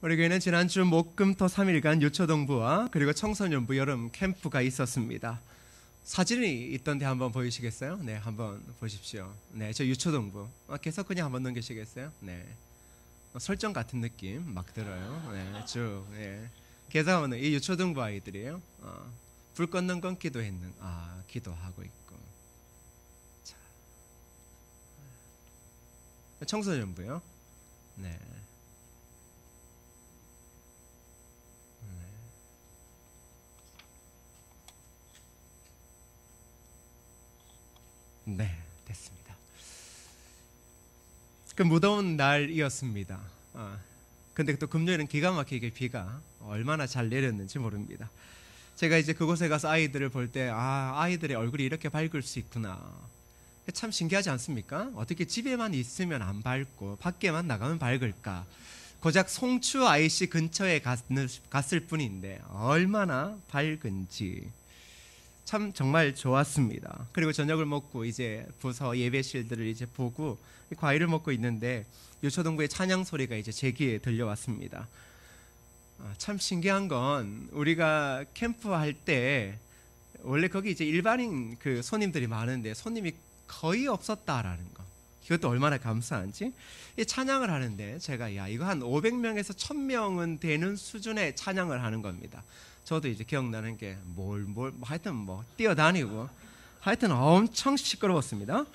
우리 교회는 지난주 목금토 3일간 유초동부와 그리고 청소년부 여름 캠프가 있었습니다. 사진이 있던데 한번 보이시겠어요? 네, 한번 보십시오. 네, 저 유초동부. 계속 그냥 한번 넘기시겠어요? 네, 설정 같은 느낌 막 들어요. 네, 쭉. 네. 계속 한번 이 유초동부 아이들이에요. 불 껐는 건 기도했는. 기도하고 있고. 자, 청소년부요. 네. 네, 됐습니다. 그 무더운 날이었습니다. 근데 또 금요일은 기가 막히게 비가 얼마나 잘 내렸는지 모릅니다. 제가 이제 그곳에 가서 아이들을 볼 때 아이들의 얼굴이 이렇게 밝을 수 있구나. 참 신기하지 않습니까? 어떻게 집에만 있으면 안 밝고 밖에만 나가면 밝을까? 고작 송추 IC 근처에 갔을 뿐인데 얼마나 밝은지 참 정말 좋았습니다. 그리고 저녁을 먹고 이제 부서 예배실들을 이제 보고 과일을 먹고 있는데 유초동부의 찬양 소리가 이제 제 귀에 들려왔습니다. 참 신기한 건 우리가 캠프할 때 원래 거기 이제 일반인 그 손님들이 많은데 손님이 거의 없었다라는 거. 이것도 얼마나 감사한지. 이 찬양을 하는데 제가 이거 한 500명에서 1000명은 되는 수준의 찬양을 하는 겁니다. 저도 이제 기억나는 게 하여튼 뛰어다니고 하여튼 엄청 시끄러웠습니다.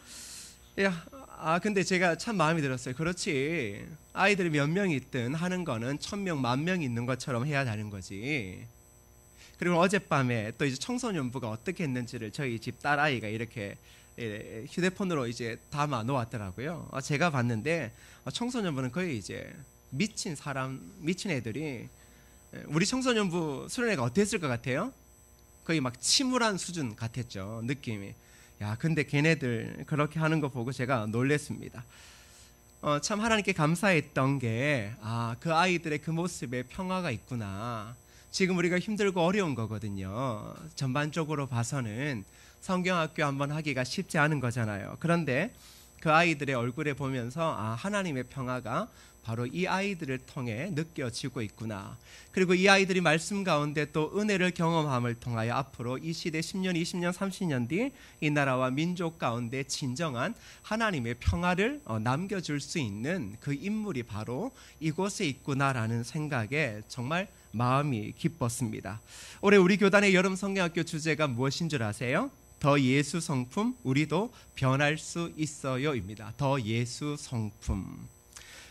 근데 제가 참 마음이 들었어요. 그렇지, 아이들이 몇 명이 있든 하는 거는 1000명, 10,000명이 있는 것처럼 해야 되는 거지. 그리고 어젯밤에 또 이제 청소년부가 어떻게 했는지를 저희 집 딸아이가 이렇게 휴대폰으로 이제 담아 놓았더라고요. 제가 봤는데 청소년부는 거의 이제 미친 애들이, 우리 청소년부 수련회가 어땠을 것 같아요? 거의 막 침울한 수준 같았죠, 느낌이. 근데 걔네들 그렇게 하는 거 보고 제가 놀랬습니다. 참 하나님께 감사했던 게 그 아이들의 그 모습에 평화가 있구나. 지금 우리가 힘들고 어려운 거거든요. 전반적으로 봐서는 성경학교 한번 하기가 쉽지 않은 거잖아요. 그런데 그 아이들의 얼굴에 보면서 하나님의 평화가 바로 이 아이들을 통해 느껴지고 있구나. 그리고 이 아이들이 말씀 가운데 또 은혜를 경험함을 통하여 앞으로 이 시대 10년, 20년, 30년 뒤 이 나라와 민족 가운데 진정한 하나님의 평화를 남겨줄 수 있는 그 인물이 바로 이곳에 있구나라는 생각에 정말 마음이 기뻤습니다. 올해 우리 교단의 여름 성경학교 주제가 무엇인 줄 아세요? 더 예수 성품, 우리도 변할 수 있어요입니다. 더 예수 성품.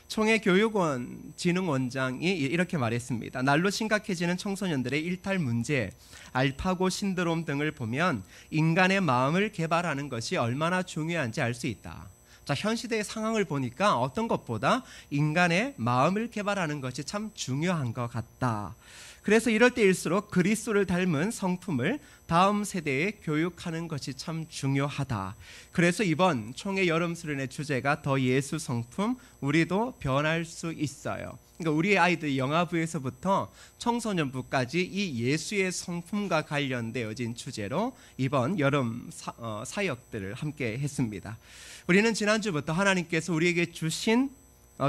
총회 교육원 진흥원장이 이렇게 말했습니다. 날로 심각해지는 청소년들의 일탈 문제, 알파고 신드롬 등을 보면 인간의 마음을 개발하는 것이 얼마나 중요한지 알 수 있다. 자, 현 시대의 상황을 보니까 어떤 것보다 인간의 마음을 개발하는 것이 참 중요한 것 같다. 그래서 이럴 때일수록 그리스도를 닮은 성품을 다음 세대에 교육하는 것이 참 중요하다. 그래서 이번 총회 여름 수련의 주제가 더 예수 성품, 우리도 변할 수 있어요. 그러니까 우리의 아이들 영아부에서부터 청소년부까지 이 예수의 성품과 관련되어진 주제로 이번 여름 사역들을 함께 했습니다. 우리는 지난주부터 하나님께서 우리에게 주신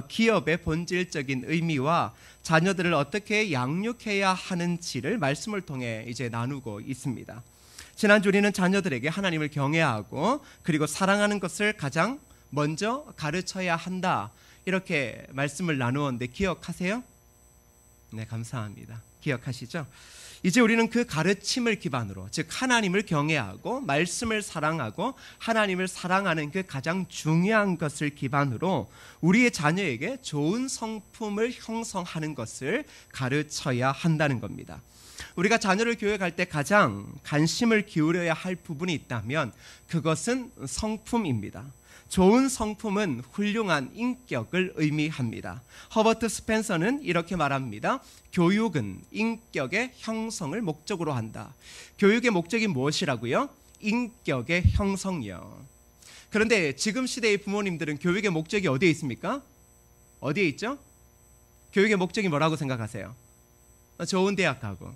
기업의 본질적인 의미와 자녀들을 어떻게 양육해야 하는지를 말씀을 통해 이제 나누고 있습니다. 지난주 우리는 자녀들에게 하나님을 경외하고 그리고 사랑하는 것을 가장 먼저 가르쳐야 한다, 이렇게 말씀을 나누었는데 기억하세요? 네, 감사합니다. 기억하시죠? 이제 우리는 그 가르침을 기반으로, 즉 하나님을 경외하고 말씀을 사랑하고 하나님을 사랑하는 그 가장 중요한 것을 기반으로 우리의 자녀에게 좋은 성품을 형성하는 것을 가르쳐야 한다는 겁니다. 우리가 자녀를 교육할 때 가장 관심을 기울여야 할 부분이 있다면 그것은 성품입니다. 좋은 성품은 훌륭한 인격을 의미합니다. 허버트 스펜서는 이렇게 말합니다. 교육은 인격의 형성을 목적으로 한다. 교육의 목적이 무엇이라고요? 인격의 형성이요. 그런데 지금 시대의 부모님들은 교육의 목적이 어디에 있습니까? 어디에 있죠? 교육의 목적이 뭐라고 생각하세요? 좋은 대학 가고,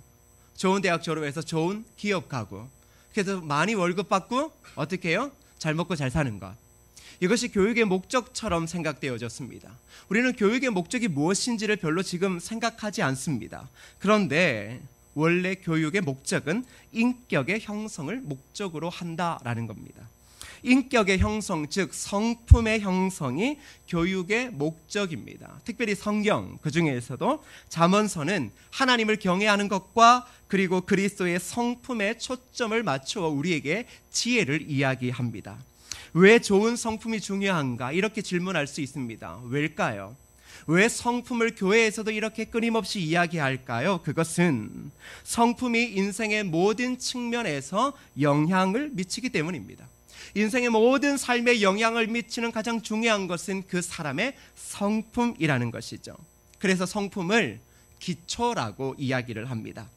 좋은 대학 졸업해서 좋은 기업 가고, 그래서 많이 월급 받고 어떻게 해요? 잘 먹고 잘 사는 것. 이것이 교육의 목적처럼 생각되어졌습니다. 우리는 교육의 목적이 무엇인지를 별로 지금 생각하지 않습니다. 그런데 원래 교육의 목적은 인격의 형성을 목적으로 한다라는 겁니다. 인격의 형성, 즉 성품의 형성이 교육의 목적입니다. 특별히 성경, 그 중에서도 잠언서는 하나님을 경외하는 것과 그리고 그리스도의 성품에 초점을 맞추어 우리에게 지혜를 이야기합니다. 왜 좋은 성품이 중요한가? 이렇게 질문할 수 있습니다. 왜일까요? 왜 성품을 교회에서도 이렇게 끊임없이 이야기할까요? 그것은 성품이 인생의 모든 측면에서 영향을 미치기 때문입니다. 인생의 모든 삶에 영향을 미치는 가장 중요한 것은 그 사람의 성품이라는 것이죠. 그래서 성품을 기초라고 이야기를 합니다.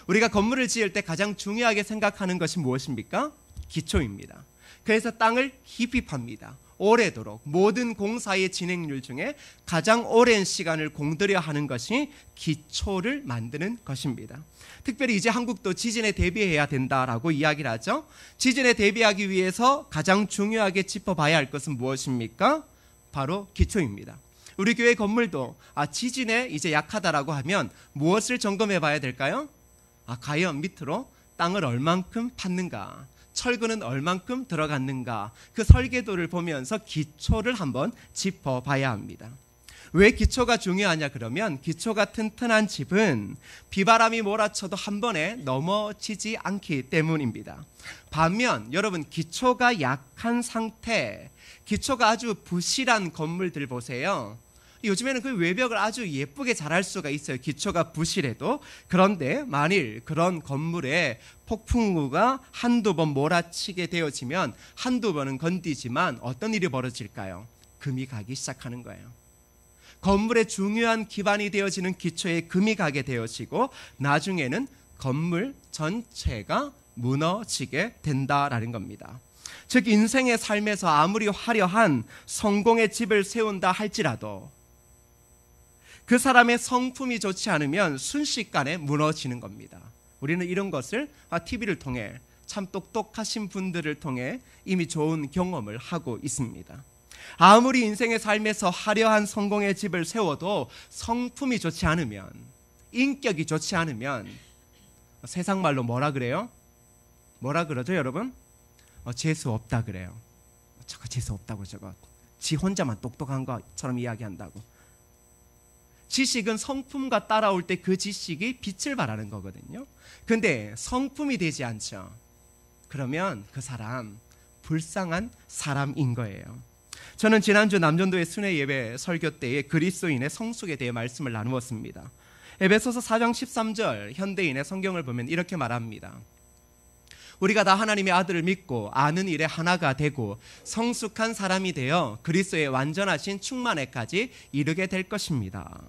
우리가 건물을 지을 때 가장 중요하게 생각하는 것이 무엇입니까? 기초입니다. 그래서 땅을 깊이 팝니다. 오래도록 모든 공사의 진행률 중에 가장 오랜 시간을 공들여 하는 것이 기초를 만드는 것입니다. 특별히 이제 한국도 지진에 대비해야 된다라고 이야기를 하죠. 지진에 대비하기 위해서 가장 중요하게 짚어봐야 할 것은 무엇입니까? 바로 기초입니다. 우리 교회 건물도 지진에 이제 약하다라고 하면 무엇을 점검해 봐야 될까요? 과연 밑으로 땅을 얼만큼 팠는가, 철근은 얼만큼 들어갔는가, 그 설계도를 보면서 기초를 한번 짚어봐야 합니다. 왜 기초가 중요하냐 그러면 기초가 튼튼한 집은 비바람이 몰아쳐도 한 번에 넘어지지 않기 때문입니다. 반면 여러분 기초가 약한 상태, 기초가 아주 부실한 건물들 보세요. 요즘에는 그 외벽을 아주 예쁘게 잘할 수가 있어요. 기초가 부실해도. 그런데 만일 그런 건물에 폭풍우가 한두 번 몰아치게 되어지면 한두 번은 건디지만 어떤 일이 벌어질까요? 금이 가기 시작하는 거예요. 건물의 중요한 기반이 되어지는 기초에 금이 가게 되어지고 나중에는 건물 전체가 무너지게 된다라는 겁니다. 즉 인생의 삶에서 아무리 화려한 성공의 집을 세운다 할지라도 그 사람의 성품이 좋지 않으면 순식간에 무너지는 겁니다. 우리는 이런 것을 TV를 통해 참 똑똑하신 분들을 통해 이미 좋은 경험을 하고 있습니다. 아무리 인생의 삶에서 화려한 성공의 집을 세워도 성품이 좋지 않으면, 인격이 좋지 않으면 세상 말로 뭐라 그래요? 뭐라 그러죠 여러분? 재수 없다 그래요. 저거 재수 없다고, 저거 지 혼자만 똑똑한 것처럼 이야기한다고. 지식은 성품과 따라올 때 그 지식이 빛을 발하는 거거든요. 근데 성품이 되지 않죠. 그러면 그 사람 불쌍한 사람인 거예요. 저는 지난주 남전도의 순회 예배 설교 때에 그리스도인의 성숙에 대해 말씀을 나누었습니다. 에베소서 4장 13절 현대인의 성경을 보면 이렇게 말합니다. 우리가 다 하나님의 아들을 믿고 아는 일에 하나가 되고 성숙한 사람이 되어 그리스도의 완전하신 충만에까지 이르게 될 것입니다.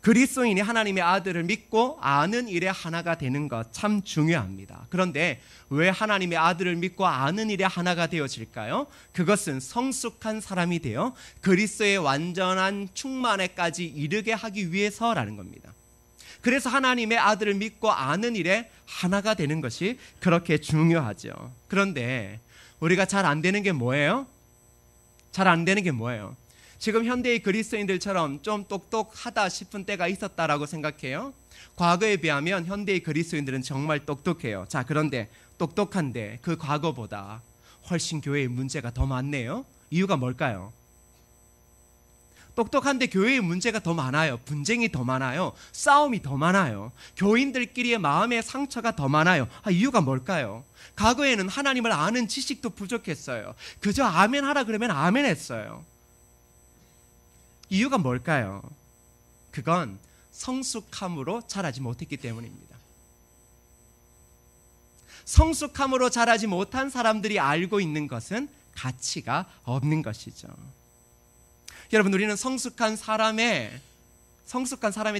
그리스도인이 하나님의 아들을 믿고 아는 일에 하나가 되는 것 참 중요합니다. 그런데 왜 하나님의 아들을 믿고 아는 일에 하나가 되어질까요? 그것은 성숙한 사람이 되어 그리스도의 완전한 충만에까지 이르게 하기 위해서라는 겁니다. 그래서 하나님의 아들을 믿고 아는 일에 하나가 되는 것이 그렇게 중요하죠. 그런데 우리가 잘 안 되는 게 뭐예요? 잘 안 되는 게 뭐예요? 지금 현대의 그리스도인들처럼 좀 똑똑하다 싶은 때가 있었다라고 생각해요. 과거에 비하면 현대의 그리스도인들은 정말 똑똑해요. 자, 그런데 똑똑한데 그 과거보다 훨씬 교회의 문제가 더 많네요. 이유가 뭘까요? 똑똑한데 교회의 문제가 더 많아요. 분쟁이 더 많아요. 싸움이 더 많아요. 교인들끼리의 마음의 상처가 더 많아요. 이유가 뭘까요? 과거에는 하나님을 아는 지식도 부족했어요. 그저 아멘 하라 그러면 아멘 했어요. 이유가 뭘까요? 그건 성숙함으로 자라지 못했기 때문입니다. 성숙함으로 자라지 못한 사람들이 알고 있는 것은 가치가 없는 것이죠. 여러분, 우리는 성숙한 사람의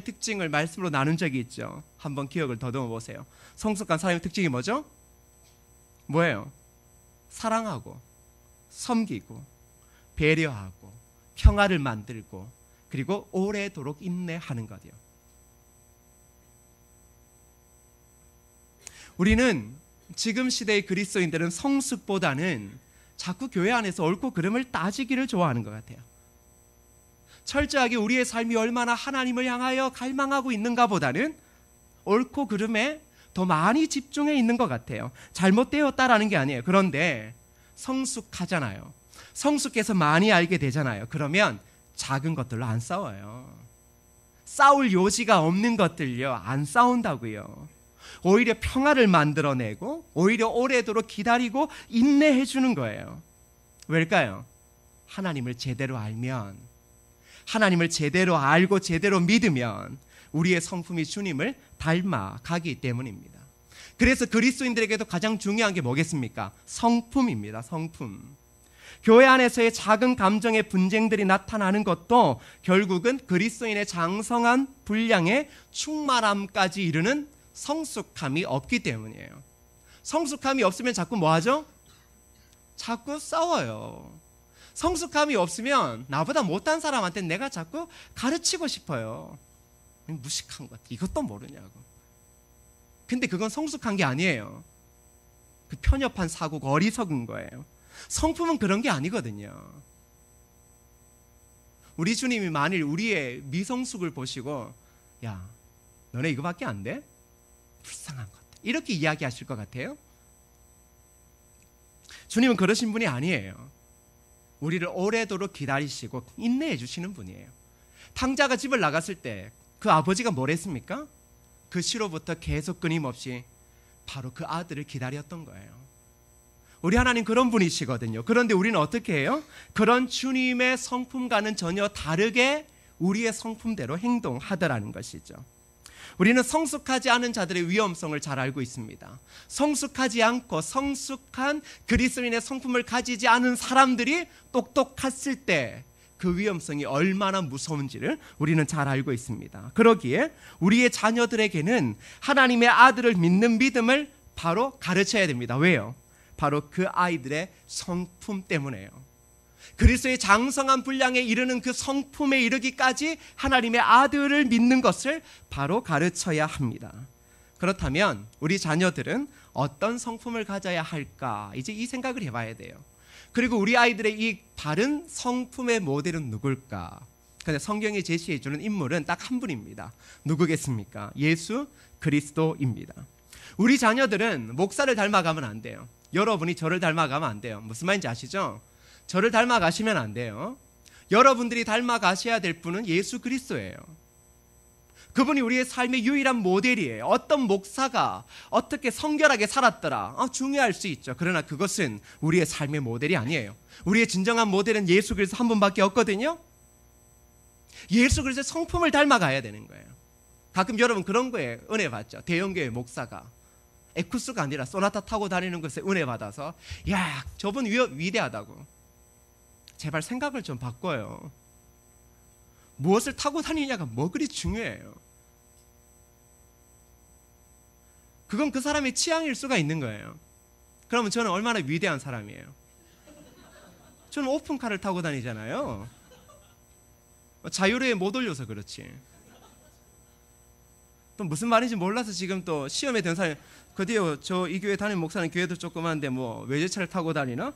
특징을 말씀으로 나눈 적이 있죠. 한번 기억을 더듬어 보세요. 성숙한 사람의 특징이 뭐죠? 뭐예요? 사랑하고 섬기고 배려하고 평화를 만들고 그리고 오래도록 인내하는 것이요. 우리는 지금 시대의 그리스도인들은 성숙보다는 자꾸 교회 안에서 옳고 그름을 따지기를 좋아하는 것 같아요. 철저하게 우리의 삶이 얼마나 하나님을 향하여 갈망하고 있는가 보다는 옳고 그름에 더 많이 집중해 있는 것 같아요. 잘못되었다라는 게 아니에요. 그런데 성숙하잖아요. 성숙해서 많이 알게 되잖아요. 그러면 작은 것들로 안 싸워요. 싸울 요지가 없는 것들요, 안 싸운다고요. 오히려 평화를 만들어내고 오히려 오래도록 기다리고 인내해 주는 거예요. 왜일까요? 하나님을 제대로 알면, 하나님을 제대로 알고 제대로 믿으면 우리의 성품이 주님을 닮아가기 때문입니다. 그래서 그리스도인들에게도 가장 중요한 게 뭐겠습니까? 성품입니다. 성품. 교회 안에서의 작은 감정의 분쟁들이 나타나는 것도 결국은 그리스도인의 장성한 분량의 충만함까지 이르는 성숙함이 없기 때문이에요. 성숙함이 없으면 자꾸 뭐 하죠? 자꾸 싸워요. 성숙함이 없으면 나보다 못한 사람한테 내가 자꾸 가르치고 싶어요. 무식한 것, 이것도 모르냐고. 근데 그건 성숙한 게 아니에요. 그 편협한 사고가 어리석은 거예요. 성품은 그런 게 아니거든요. 우리 주님이 만일 우리의 미성숙을 보시고, 야, 너네 이거밖에 안 돼? 불쌍한 것들, 이렇게 이야기하실 것 같아요? 주님은 그러신 분이 아니에요. 우리를 오래도록 기다리시고 인내해 주시는 분이에요. 탕자가 집을 나갔을 때 그 아버지가 뭘 했습니까? 그 시로부터 계속 끊임없이 바로 그 아들을 기다렸던 거예요. 우리 하나님 그런 분이시거든요. 그런데 우리는 어떻게 해요? 그런 주님의 성품과는 전혀 다르게 우리의 성품대로 행동하더라는 것이죠. 우리는 성숙하지 않은 자들의 위험성을 잘 알고 있습니다. 성숙하지 않고 성숙한 그리스도인의 성품을 가지지 않은 사람들이 똑똑했을 때 그 위험성이 얼마나 무서운지를 우리는 잘 알고 있습니다. 그러기에 우리의 자녀들에게는 하나님의 아들을 믿는 믿음을 바로 가르쳐야 됩니다. 왜요? 바로 그 아이들의 성품 때문에요. 그리스도의 장성한 분량에 이르는 그 성품에 이르기까지 하나님의 아들을 믿는 것을 바로 가르쳐야 합니다. 그렇다면 우리 자녀들은 어떤 성품을 가져야 할까? 이제 이 생각을 해봐야 돼요. 그리고 우리 아이들의 이 바른 성품의 모델은 누굴까? 근데 성경이 제시해주는 인물은 딱 한 분입니다. 누구겠습니까? 예수 그리스도입니다. 우리 자녀들은 목사를 닮아가면 안 돼요. 여러분이 저를 닮아가면 안 돼요. 무슨 말인지 아시죠? 저를 닮아가시면 안 돼요. 여러분들이 닮아가셔야 될 분은 예수 그리스도예요. 그분이 우리의 삶의 유일한 모델이에요. 어떤 목사가 어떻게 성결하게 살았더라, 중요할 수 있죠. 그러나 그것은 우리의 삶의 모델이 아니에요. 우리의 진정한 모델은 예수 그리스도 한 분밖에 없거든요. 예수 그리스도의 성품을 닮아가야 되는 거예요. 가끔 여러분 그런 거에 은혜 받죠. 대형교회 목사가 에쿠스가 아니라 소나타 타고 다니는 것에 은혜 받아서, 야, 저분 위대하다고. 제발 생각을 좀 바꿔요. 무엇을 타고 다니냐가 뭐 그리 중요해요. 그건 그 사람의 취향일 수가 있는 거예요. 그러면 저는 얼마나 위대한 사람이에요. 저는 오픈카를 타고 다니잖아요. 자유로에 못 올려서 그렇지. 또 무슨 말인지 몰라서 지금 또 시험에 든 사람이, 그디요, 저 이 교회 다니는 목사는 교회도 조그만데 뭐 외제차를 타고 다니나?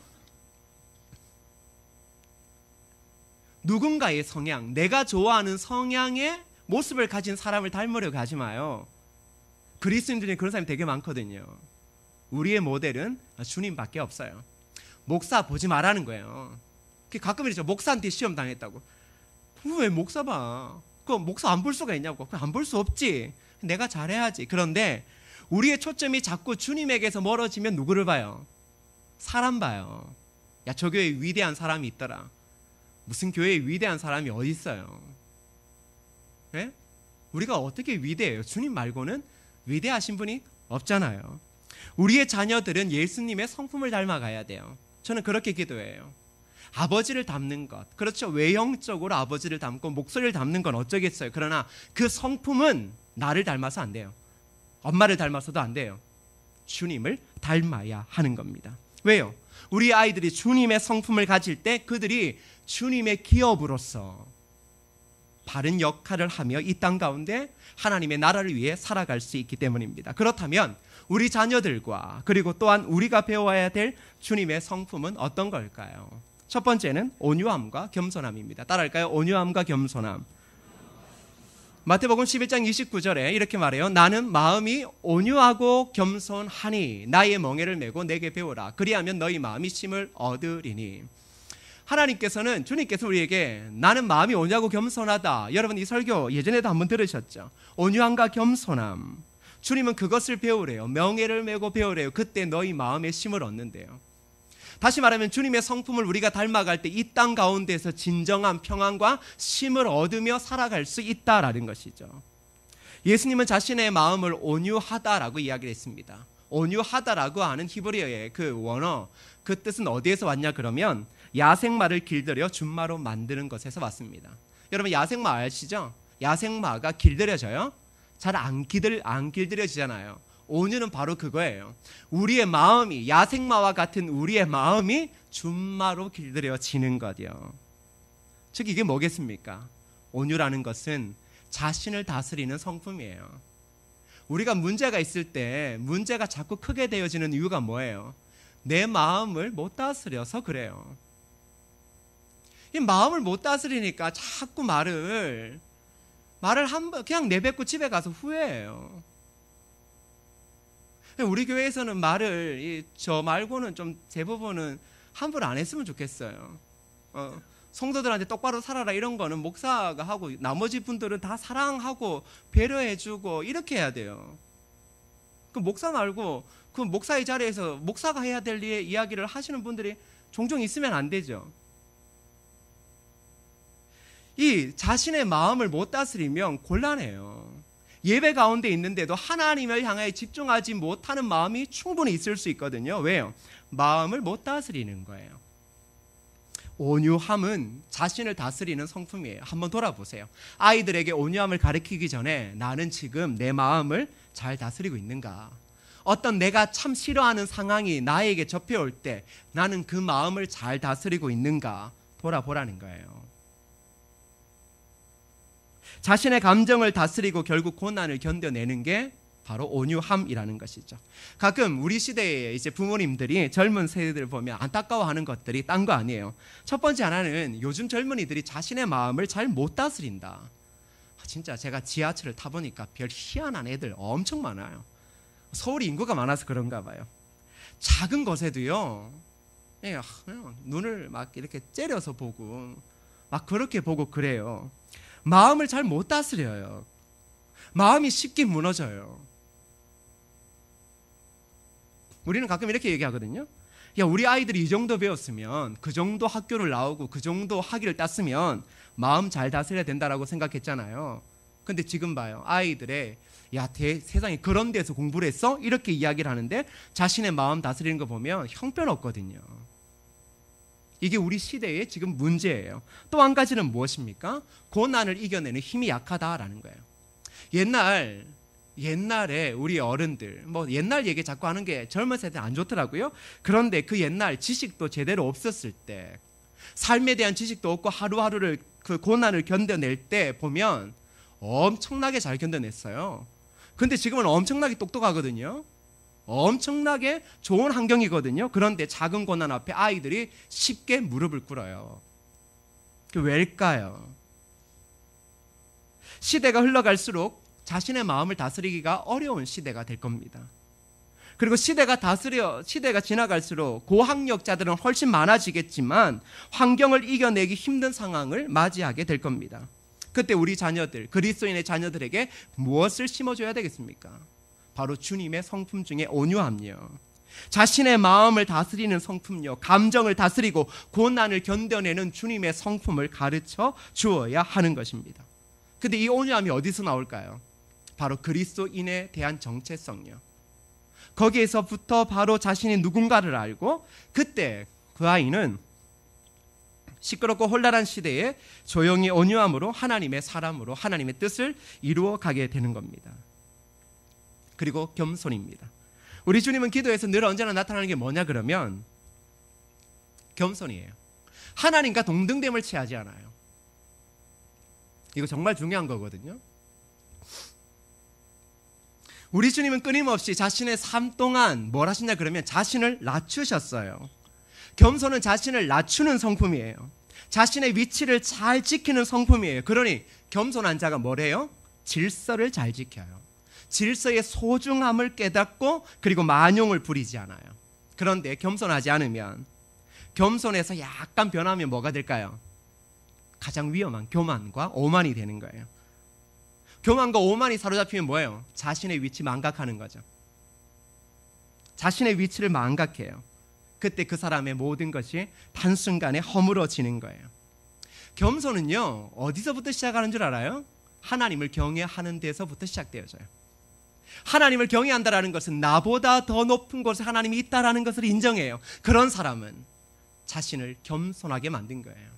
누군가의 성향, 내가 좋아하는 성향의 모습을 가진 사람을 닮으려고 하지 마요. 그리스도인들이 그런 사람이 되게 많거든요. 우리의 모델은 주님밖에 없어요. 목사 보지 말라는 거예요. 가끔 이러죠. 목사한테 시험 당했다고. 왜 목사 봐? 그 목사 안 볼 수가 있냐고. 안 볼 수 없지. 내가 잘해야지. 그런데 우리의 초점이 자꾸 주님에게서 멀어지면 누구를 봐요? 사람 봐요. 야, 저 교회에 위대한 사람이 있더라. 무슨 교회에 위대한 사람이 어디 있어요? 네? 우리가 어떻게 위대해요? 주님 말고는 위대하신 분이 없잖아요. 우리의 자녀들은 예수님의 성품을 닮아가야 돼요. 저는 그렇게 기도해요. 아버지를 닮는 것, 그렇죠. 외형적으로 아버지를 닮고 목소리를 닮는 건 어쩌겠어요. 그러나 그 성품은 나를 닮아서 안 돼요. 엄마를 닮아서도 안 돼요. 주님을 닮아야 하는 겁니다. 왜요? 우리 아이들이 주님의 성품을 가질 때 그들이 주님의 기업으로서 바른 역할을 하며 이 땅 가운데 하나님의 나라를 위해 살아갈 수 있기 때문입니다. 그렇다면 우리 자녀들과 그리고 또한 우리가 배워야 될 주님의 성품은 어떤 걸까요? 첫 번째는 온유함과 겸손함입니다. 따라할까요? 온유함과 겸손함. 마태복음 11장 29절에 이렇게 말해요. 나는 마음이 온유하고 겸손하니 나의 멍에를 메고 내게 배우라. 그리하면 너희 마음이 쉼을 얻으리니. 하나님께서는, 주님께서 우리에게 나는 마음이 온유하고 겸손하다. 여러분 이 설교 예전에도 한번 들으셨죠? 온유함과 겸손함. 주님은 그것을 배우래요. 명예를 메고 배우래요. 그때 너희 마음에 쉼을 얻는데요. 다시 말하면 주님의 성품을 우리가 닮아갈 때 이 땅 가운데서 진정한 평안과 쉼을 얻으며 살아갈 수 있다라는 것이죠. 예수님은 자신의 마음을 온유하다라고 이야기를 했습니다. 온유하다라고 하는 히브리어의 그 원어, 그 뜻은 어디에서 왔냐 그러면 야생마를 길들여 준마로 만드는 것에서 왔습니다. 여러분 야생마 아시죠? 야생마가 길들여져요? 잘 안 길들여지잖아요. 온유는 바로 그거예요. 우리의 마음이, 야생마와 같은 우리의 마음이 준마로 길들여지는 거죠. 즉 이게 뭐겠습니까? 온유라는 것은 자신을 다스리는 성품이에요. 우리가 문제가 있을 때 문제가 자꾸 크게 되어지는 이유가 뭐예요? 내 마음을 못 다스려서 그래요. 이 마음을 못 다스리니까 자꾸 말을 그냥 내뱉고 집에 가서 후회해요. 우리 교회에서는 말을 저 말고는 좀 대부분은 함부로 안 했으면 좋겠어요. 성도들한테 똑바로 살아라 이런 거는 목사가 하고 나머지 분들은 다 사랑하고 배려해주고 이렇게 해야 돼요. 그 목사 말고 그 목사의 자리에서 목사가 해야 될 이야기를 하시는 분들이 종종 있으면 안 되죠. 이 자신의 마음을 못 다스리면 곤란해요. 예배 가운데 있는데도 하나님을 향해 집중하지 못하는 마음이 충분히 있을 수 있거든요. 왜요? 마음을 못 다스리는 거예요. 온유함은 자신을 다스리는 성품이에요. 한번 돌아보세요. 아이들에게 온유함을 가르치기 전에 나는 지금 내 마음을 잘 다스리고 있는가? 어떤 내가 참 싫어하는 상황이 나에게 접해올 때 나는 그 마음을 잘 다스리고 있는가? 돌아보라는 거예요. 자신의 감정을 다스리고 결국 고난을 견뎌내는 게 바로 온유함이라는 것이죠. 가끔 우리 시대에 이제 부모님들이 젊은 세대들 보면 안타까워하는 것들이 딴 거 아니에요. 첫 번째 하나는 요즘 젊은이들이 자신의 마음을 잘 못 다스린다. 진짜 제가 지하철을 타보니까 별 희한한 애들 엄청 많아요. 서울이 인구가 많아서 그런가 봐요. 작은 것에도요, 그냥 눈을 막 이렇게 째려서 보고 막 그렇게 보고 그래요. 마음을 잘 못 다스려요. 마음이 쉽게 무너져요. 우리는 가끔 이렇게 얘기하거든요. 야, 우리 아이들이 이 정도 배웠으면, 그 정도 학교를 나오고 그 정도 학위를 땄으면 마음 잘 다스려야 된다라고 생각했잖아요. 근데 지금 봐요. 아이들의 야, 세상에 그런 데서 공부를 했어? 이렇게 이야기를 하는데 자신의 마음 다스리는 거 보면 형편없거든요. 이게 우리 시대의 지금 문제예요. 또 한 가지는 무엇입니까? 고난을 이겨내는 힘이 약하다라는 거예요. 옛날에 우리 어른들, 뭐 옛날 얘기 자꾸 하는 게 젊은 세대 안 좋더라고요. 그런데 그 옛날 지식도 제대로 없었을 때, 삶에 대한 지식도 없고 하루하루를 그 고난을 견뎌낼 때 보면 엄청나게 잘 견뎌냈어요. 근데 지금은 엄청나게 똑똑하거든요. 엄청나게 좋은 환경이거든요. 그런데 작은 고난 앞에 아이들이 쉽게 무릎을 꿇어요. 그 왜일까요? 시대가 흘러갈수록 자신의 마음을 다스리기가 어려운 시대가 될 겁니다. 그리고 시대가 지나갈수록 고학력자들은 훨씬 많아지겠지만 환경을 이겨내기 힘든 상황을 맞이하게 될 겁니다. 그때 우리 자녀들, 그리스도인의 자녀들에게 무엇을 심어줘야 되겠습니까? 바로 주님의 성품 중에 온유함요. 자신의 마음을 다스리는 성품요. 감정을 다스리고 고난을 견뎌내는 주님의 성품을 가르쳐 주어야 하는 것입니다. 근데 이 온유함이 어디서 나올까요? 바로 그리스도인에 대한 정체성요. 거기에서부터 바로 자신이 누군가를 알고 그때 그 아이는 시끄럽고 혼란한 시대에 조용히 온유함으로 하나님의 사람으로 하나님의 뜻을 이루어 가게 되는 겁니다. 그리고 겸손입니다. 우리 주님은 기도에서 늘 언제나 나타나는 게 뭐냐 그러면 겸손이에요. 하나님과 동등됨을 취하지 않아요. 이거 정말 중요한 거거든요. 우리 주님은 끊임없이 자신의 삶 동안 뭘 하시냐 그러면 자신을 낮추셨어요. 겸손은 자신을 낮추는 성품이에요. 자신의 위치를 잘 지키는 성품이에요. 그러니 겸손한 자가 뭐래요? 질서를 잘 지켜요. 질서의 소중함을 깨닫고 그리고 만용을 부리지 않아요. 그런데 겸손하지 않으면, 겸손에서 약간 변하면 뭐가 될까요? 가장 위험한 교만과 오만이 되는 거예요. 교만과 오만이 사로잡히면 뭐예요? 자신의 위치 망각하는 거죠. 자신의 위치를 망각해요. 그때 그 사람의 모든 것이 한순간에 허물어지는 거예요. 겸손은요, 어디서부터 시작하는 줄 알아요? 하나님을 경외하는 데서부터 시작되어져요. 하나님을 경외한다라는 것은 나보다 더 높은 곳에 하나님이 있다라는 것을 인정해요. 그런 사람은 자신을 겸손하게 만든 거예요.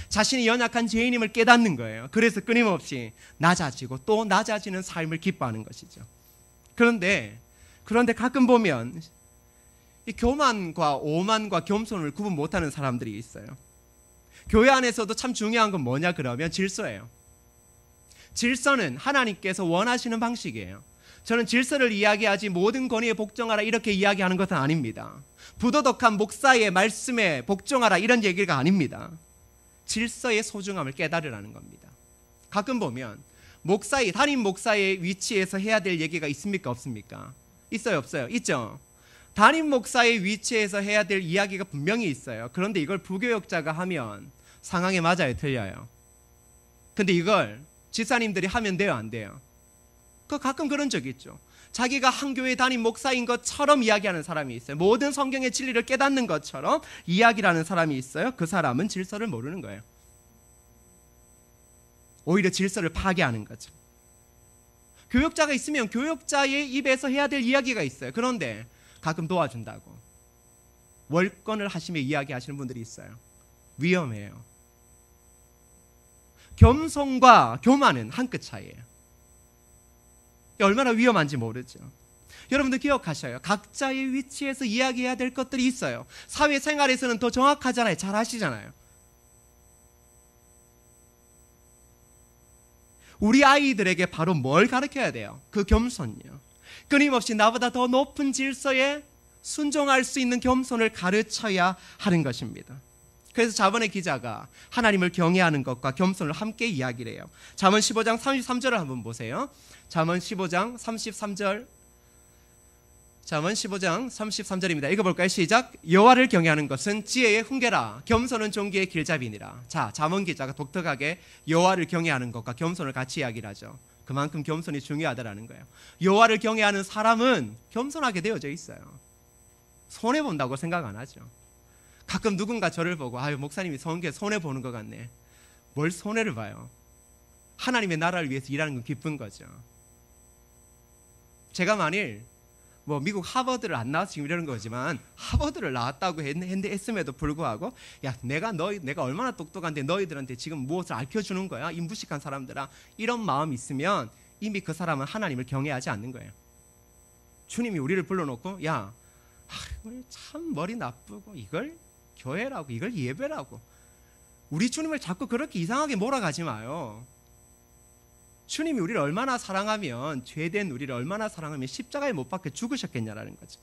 자신이 연약한 죄인임을 깨닫는 거예요. 그래서 끊임없이 낮아지고 또 낮아지는 삶을 기뻐하는 것이죠. 그런데 가끔 보면 이 교만과 오만과 겸손을 구분 못하는 사람들이 있어요. 교회 안에서도 참 중요한 건 뭐냐 그러면 질서예요. 질서는 하나님께서 원하시는 방식이에요. 저는 질서를 이야기하지 모든 권위에 복종하라 이렇게 이야기하는 것은 아닙니다. 부도덕한 목사의 말씀에 복종하라 이런 얘기가 아닙니다. 질서의 소중함을 깨달으라는 겁니다. 가끔 보면 담임 목사의 위치에서 해야 될 얘기가 있습니까 없습니까? 있어요 없어요? 있죠. 담임 목사의 위치에서 해야 될 이야기가 분명히 있어요. 그런데 이걸 부교역자가 하면 상황에 맞아요 틀려요? 근데 이걸 집사님들이 하면 돼요 안 돼요? 가끔 그런 적이 있죠. 자기가 한 교회 담임 목사인 것처럼 이야기하는 사람이 있어요. 모든 성경의 진리를 깨닫는 것처럼 이야기를 하는 사람이 있어요. 그 사람은 질서를 모르는 거예요. 오히려 질서를 파괴하는 거죠. 교역자가 있으면 교역자의 입에서 해야 될 이야기가 있어요. 그런데 가끔 도와준다고 월권을 하시며 이야기하시는 분들이 있어요. 위험해요. 겸손과 교만은 한 끗 차이예요. 얼마나 위험한지 모르죠. 여러분들 기억하셔요. 각자의 위치에서 이야기해야 될 것들이 있어요. 사회생활에서는 더 정확하잖아요. 잘 아시잖아요. 우리 아이들에게 바로 뭘 가르쳐야 돼요? 그 겸손이요. 끊임없이 나보다 더 높은 질서에 순종할 수 있는 겸손을 가르쳐야 하는 것입니다. 그래서 자문의 기자가 하나님을 경외하는 것과 겸손을 함께 이야기를 해요. 잠언 15장 33절을 한번 보세요. 잠언 15장 33절. 잠언 15장 33절입니다. 읽어볼까요? 시작. 여호와를 경외하는 것은 지혜의 훈계라. 겸손은 존귀의 길잡이니라. 자, 잠언 기자가 독특하게 여호와를 경외하는 것과 겸손을 같이 이야기를 하죠. 그만큼 겸손이 중요하다라는 거예요. 여호와를 경외하는 사람은 겸손하게 되어져 있어요. 손해본다고 생각 안 하죠. 가끔 누군가 저를 보고 아유 목사님이 손해보는 것 같네. 뭘 손해를 봐요. 하나님의 나라를 위해서 일하는 건 기쁜 거죠. 제가 만일 미국 하버드를 안 나와서 지금 이러는 거지만 하버드를 나왔다고 했음에도 불구하고 야 내가 얼마나 똑똑한데 너희들한테 지금 무엇을 알려주는 거야? 이 무식한 사람들아. 이런 마음이 있으면 이미 그 사람은 하나님을 경외하지 않는 거예요. 주님이 우리를 불러놓고 야 참 머리 나쁘고 이걸 교회라고 이걸 예배라고 우리 주님을 자꾸 그렇게 이상하게 몰아가지 마요. 주님이 우리를 얼마나 사랑하면 죄된 우리를 얼마나 사랑하면 십자가에 못 박혀 죽으셨겠냐라는 거죠.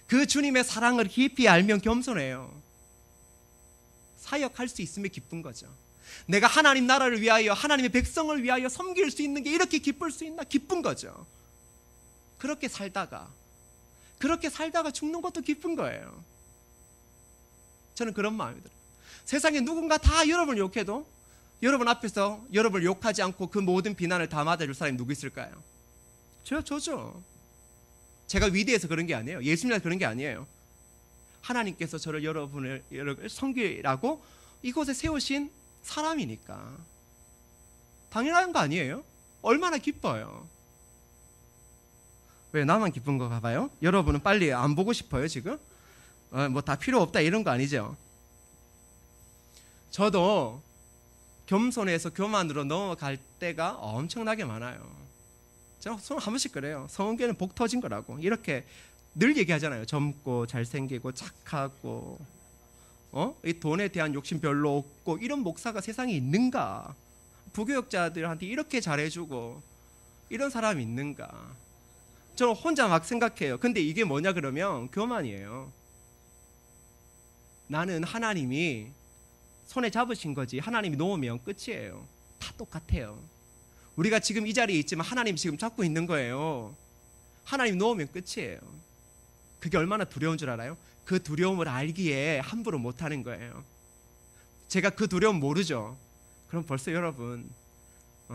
그 주님의 사랑을 깊이 알면 겸손해요. 사역할 수 있으면 기쁜 거죠. 내가 하나님 나라를 위하여 하나님의 백성을 위하여 섬길 수 있는 게 이렇게 기쁠 수 있나? 기쁜 거죠. 그렇게 살다가 죽는 것도 기쁜 거예요. 저는 그런 마음이 들어요. 세상에 누군가 다 여러분을 욕해도 여러분 앞에서 여러분을 욕하지 않고 그 모든 비난을 다 맞아줄 사람이 누구 있을까요? 저죠. 제가 위대해서 그런 게 아니에요. 예수님이라서 그런 게 아니에요. 하나님께서 저를 여러분을 섬기라고 이곳에 세우신 사람이니까 당연한 거 아니에요? 얼마나 기뻐요. 왜 나만 기쁜 거 봐요? 여러분은 빨리 안 보고 싶어요 지금? 다 필요 없다 이런 거 아니죠? 저도 겸손에서 교만으로 넘어갈 때가 엄청나게 많아요. 제가 손 한 번씩 그래요. 성은교는 복 터진 거라고 이렇게 늘 얘기하잖아요. 젊고 잘생기고 착하고 이 돈에 대한 욕심 별로 없고 이런 목사가 세상에 있는가? 부교육자들한테 이렇게 잘해주고 이런 사람이 있는가? 저는 혼자 막 생각해요. 근데 이게 뭐냐 그러면 교만이에요. 나는 하나님이 손에 잡으신 거지 하나님이 놓으면 끝이에요. 다 똑같아요. 우리가 지금 이 자리에 있지만 하나님 지금 잡고 있는 거예요. 하나님 놓으면 끝이에요. 그게 얼마나 두려운 줄 알아요? 그 두려움을 알기에 함부로 못하는 거예요. 제가 그 두려움 모르죠? 그럼 벌써 여러분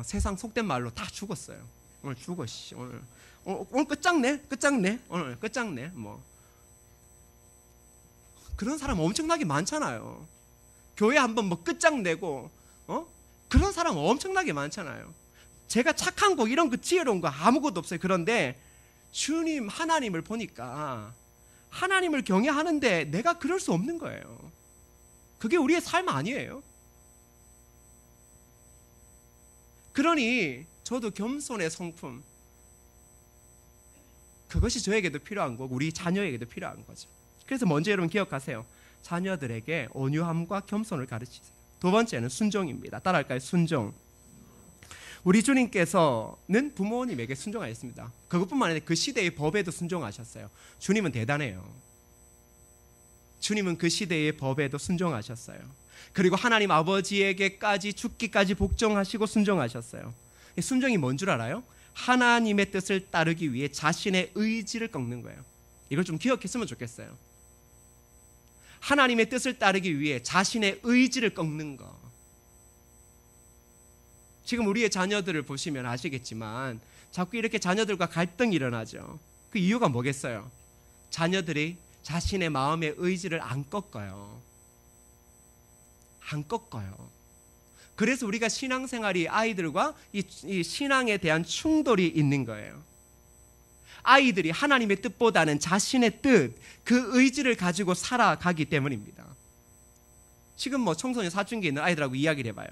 세상 속된 말로 다 죽었어요. 오늘 죽어 씨. 오늘 끝장내 오늘 끝장내 뭐 그런 사람 엄청나게 많잖아요. 교회 한번 뭐 끝장내고 그런 사람 엄청나게 많잖아요. 제가 착한 거 이런 거 지혜로운 거 아무것도 없어요. 그런데 주님 하나님을 보니까 하나님을 경외하는데 내가 그럴 수 없는 거예요. 그게 우리의 삶 아니에요. 그러니 저도 겸손의 성품 그것이 저에게도 필요한 거고 우리 자녀에게도 필요한 거죠. 그래서 먼저 여러분 기억하세요. 자녀들에게 온유함과 겸손을 가르치세요. 두 번째는 순종입니다. 따라할까요? 순종. 우리 주님께서는 부모님에게 순종하셨습니다. 그것뿐만 아니라 그 시대의 법에도 순종하셨어요. 주님은 대단해요. 주님은 그 시대의 법에도 순종하셨어요. 그리고 하나님 아버지에게까지 죽기까지 복종하시고 순종하셨어요. 순종이 뭔 줄 알아요? 하나님의 뜻을 따르기 위해 자신의 의지를 꺾는 거예요. 이걸 좀 기억했으면 좋겠어요. 하나님의 뜻을 따르기 위해 자신의 의지를 꺾는 거. 지금 우리의 자녀들을 보시면 아시겠지만 자꾸 이렇게 자녀들과 갈등이 일어나죠. 그 이유가 뭐겠어요? 자녀들이 자신의 마음의 의지를 안 꺾어요. 안 꺾어요. 그래서 우리가 신앙생활이 아이들과 이 신앙에 대한 충돌이 있는 거예요. 아이들이 하나님의 뜻보다는 자신의 뜻, 그 의지를 가지고 살아가기 때문입니다. 지금 뭐 청소년 사춘기에 있는 아이들하고 이야기를 해봐요.